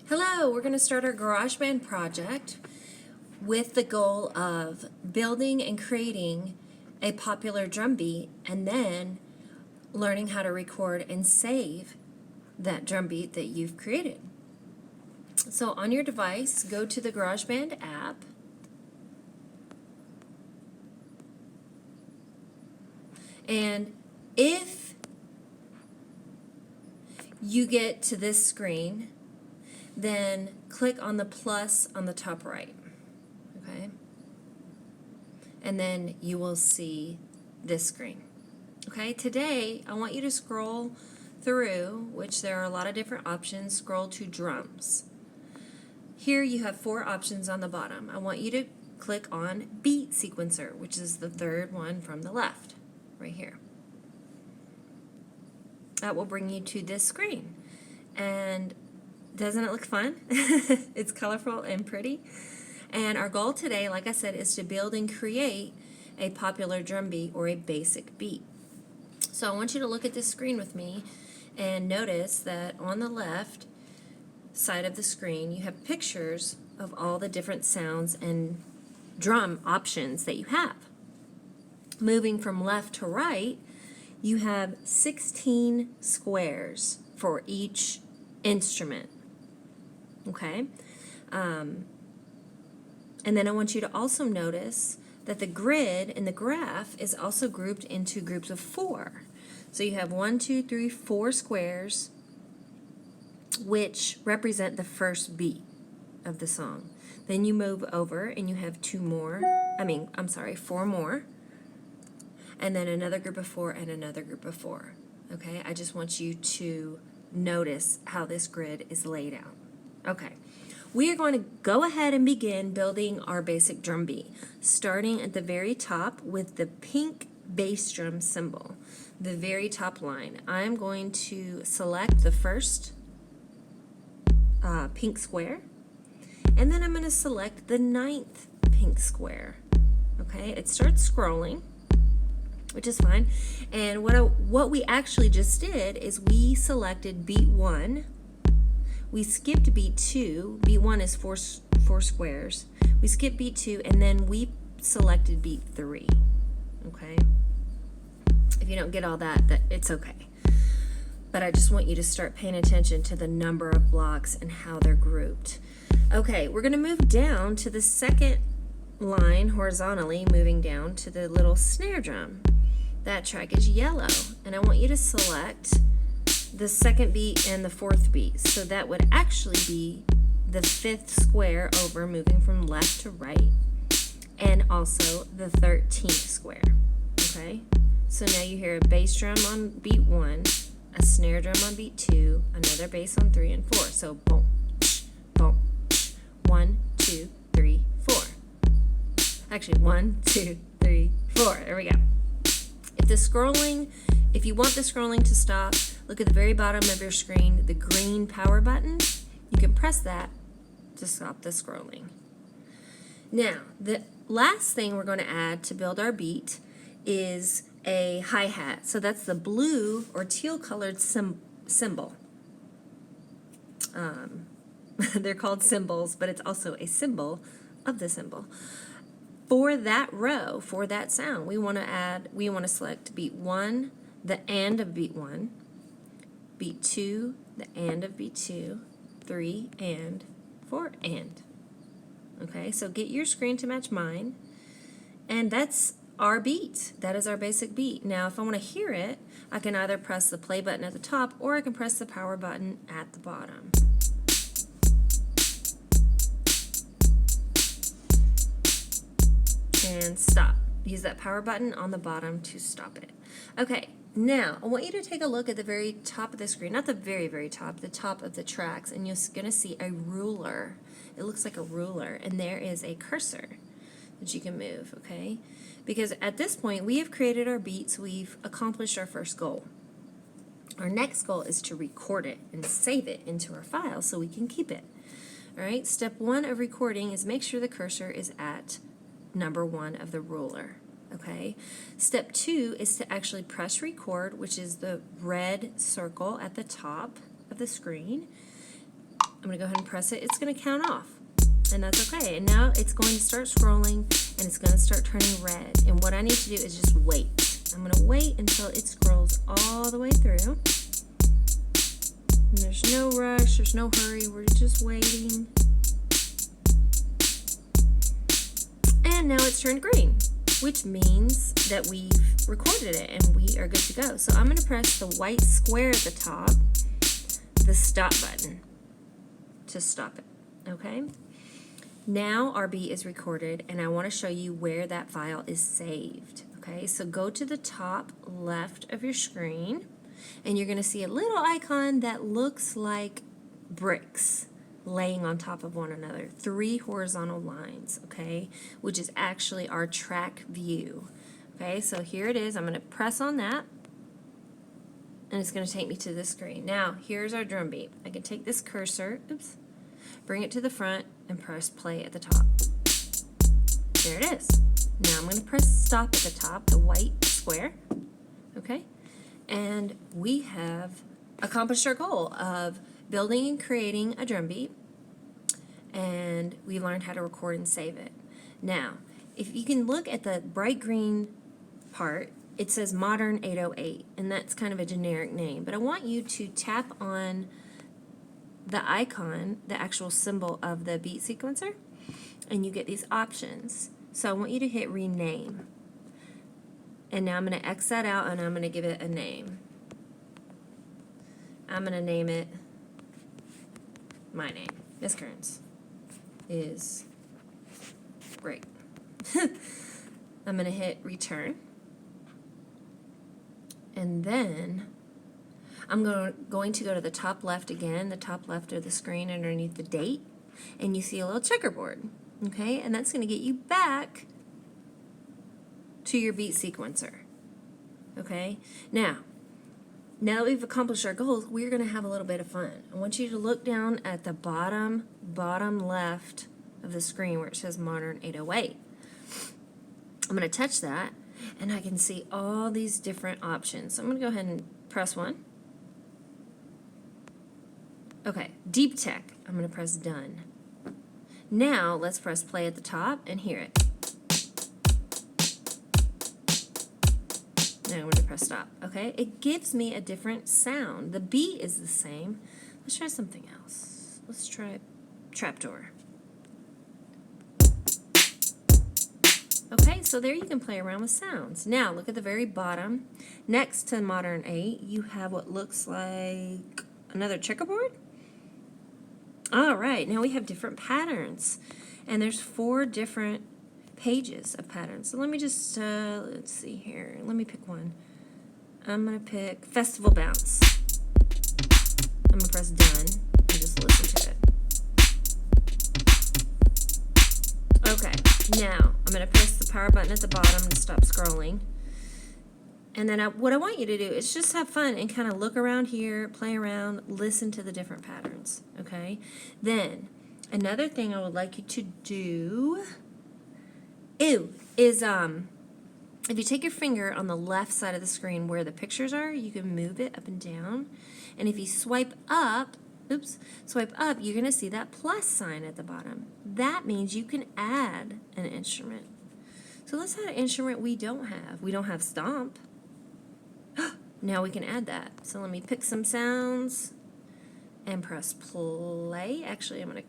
Hello, we're going to start our GarageBand project with the goal of building and creating a popular drum beat and then learning how to record and save that drum beat that you've created. So on your device, go to the GarageBand app and if you get to this screen, then click on the plus on the top right, okay? And then you will see this screen. Okay, today I want you to scroll through, which there are a lot of different options, scroll to drums. Here you have 4 options on the bottom. I want you to click on beat sequencer, which is the third one from the left, right here. That will bring you to this screen. And doesn't it look fun? It's colorful and pretty. And our goal today, like I said, is to build and create a popular drum beat or a basic beat. So I want you to look at this screen with me and notice that on the left side of the screen you have pictures of all the different sounds and drum options that you have. Moving from left to right, you have 16 squares for each instrument. Okay? And then I want you to also notice that the grid in the graph is also grouped into groups of 4. So you have 1, 2, 3, 4 squares which represent the first beat of the song. Then you move over and you have 4 more. And then another group of 4 and another group of 4. Okay? I just want you to notice how this grid is laid out. Okay, we are going to go ahead and begin building our basic drum beat, starting at the very top with the pink bass drum symbol, the very top line. I'm going to select the first pink square, and then I'm going to select the 9th pink square. Okay, it starts scrolling, which is fine. And what we actually just did is we selected beat 1. We skipped beat 2. Beat 1 is 4 squares. We skipped beat 2, and then we selected beat 3. Okay? If you don't get all that, it's okay. But I just want you to start paying attention to the number of blocks and how they're grouped. Okay, we're going to move down to the second line horizontally, moving down to the little snare drum. That track is yellow, and I want you to select the 2nd beat and the 4th beat. So that would actually be the 5th square over, moving from left to right, and also the 13th square. Okay? So now you hear a bass drum on beat 1, a snare drum on beat 2, another bass on 3 and 4. So boom, boom, 1, 2, 3, 4. Actually, 1, 2, 3, 4. There we go. If you want the scrolling to stop, look at the very bottom of your screen, the green power button. You can press that to stop the scrolling. Now, the last thing we're going to add to build our beat is a hi-hat. So that's the blue or teal colored cymbal. They're called cymbals, but it's also a symbol of the cymbal. For that row, for that sound, we want to select beat 1, the and of beat 1, beat 2, the and of beat 2, 3 and, 4 and. Okay, so get your screen to match mine, and that's our beat. That is our basic beat. Now, if I want to hear it, I can either press the play button at the top or I can press the power button at the bottom. And stop. Use that power button on the bottom to stop it. Okay, now I want you to take a look at the very top of the screen, not the very, very top, the top of the tracks, and you're going to see a ruler. It looks like a ruler, and there is a cursor that you can move, okay? Because at this point, we have created our beats, we've accomplished our first goal. Our next goal is to record it and save it into our file so we can keep it. All right, step 1 of recording is make sure the cursor is at number 1 of the ruler. Okay. Step 2 is to actually press record, which is the red circle at the top of the screen. I'm going to go ahead and press it. It's going to count off, and that's okay. And now it's going to start scrolling, and it's going to start turning red. And what I need to do is just wait. I'm going to wait until it scrolls all the way through. And there's no rush, there's no hurry, we're just waiting. And now it's turned green, which means that we've recorded it and we are good to go. So I'm going to press the white square at the top, the stop button, to stop it, okay? Now our beat is recorded, and I want to show you where that file is saved, okay? So go to the top left of your screen, and you're going to see a little icon that looks like bricks laying on top of one another, 3 horizontal lines, okay, which is actually our track view. Okay, so here it is. I'm going to press on that, and it's going to take me to the screen. Now, here's our drum beat. I can take this cursor, oops, bring it to the front, and press play at the top. There it is. Now I'm going to press stop at the top, the white square, okay, and we have accomplished our goal of building and creating a drum beat, and we learned how to record and save it. Now, if you can look at the bright green part, it says Modern 808, and that's kind of a generic name, but I want you to tap on the icon, the actual symbol of the beat sequencer, and you get these options. So I want you to hit rename, and now I'm going to X that out, and I'm going to give it a name. I'm going to name it my name. Miss Kearns is great. I'm going to hit return, and then I'm going to go to the top left again, the top left of the screen underneath the date, and you see a little checkerboard, okay? And that's going to get you back to your beat sequencer, okay? Now that we've accomplished our goals, we're going to have a little bit of fun. I want you to look down at the bottom left of the screen where it says Modern 808. I'm going to touch that, and I can see all these different options. So I'm going to go ahead and press one. Okay, Deep Tech. I'm going to press done. Now let's press play at the top and hear it. Now I'm going to press stop. Okay, it gives me a different sound. The beat is the same. Let's try something else. Let's try trapdoor. Okay, so there you can play around with sounds. Now look at the very bottom. Next to Modern 8, you have what looks like another checkerboard. All right, now we have different patterns, and there's 4 different pages of patterns. So let me just, let's see here. Let me pick one. I'm going to pick Festival Bounce. I'm going to press done and just listen to it. Okay, now I'm going to press the power button at the bottom to stop scrolling. And then what I want you to do is just have fun and kind of look around here, play around, listen to the different patterns, okay? Then, another thing I would like you to do is if you take your finger on the left side of the screen where the pictures are, you can move it up and down. And if you swipe up, you're going to see that plus sign at the bottom. That means you can add an instrument. So let's add an instrument we don't have. We don't have stomp. Now we can add that. So let me pick some sounds and press play. Actually, I'm going to